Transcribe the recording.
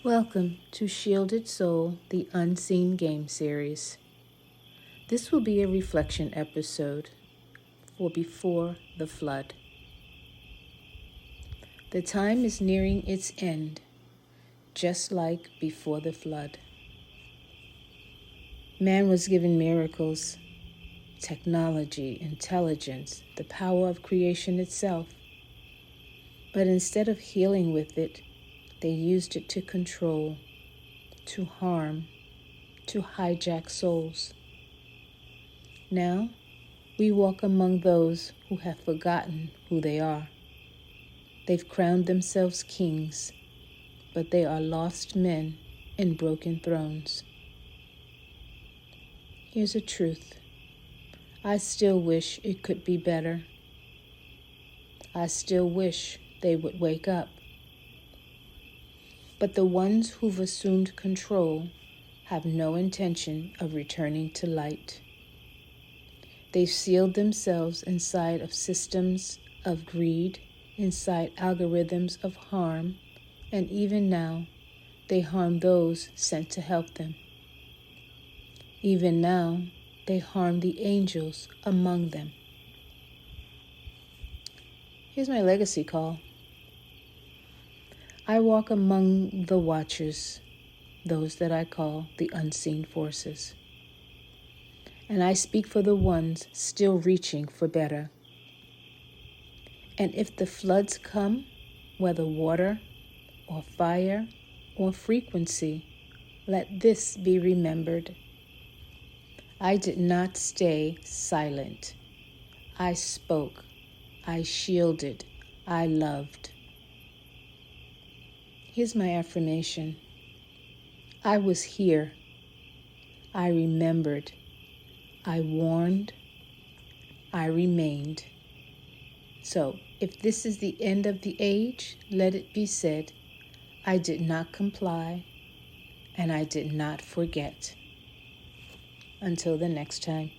Welcome to Shielded Soul, the Unseen Game Series. This will be a reflection episode for Before the Flood. The time is nearing its end, just like before the flood. Man was given miracles, technology, intelligence, the power of creation itself. But instead of healing with it, they used it to control, to harm, to hijack souls. Now, we walk among those who have forgotten who they are. They've crowned themselves kings, but they are lost men in broken thrones. Here's a truth. I still wish it could be better. I still wish they would wake up. But the ones who've assumed control have no intention of returning to light. They've sealed themselves inside of systems of greed, inside algorithms of harm, and even now, they harm those sent to help them. Even now, they harm the angels among them. Here's my legacy call. I walk among the watchers, those that I call the unseen forces. And I speak for the ones still reaching for better. And if the floods come, whether water or fire or frequency, let this be remembered. I did not stay silent. I spoke. I shielded. I loved. Here's my affirmation. I was here. I remembered. I warned. I remained. So, if this is the end of the age, let it be said, I did not comply and I did not forget. Until the next time.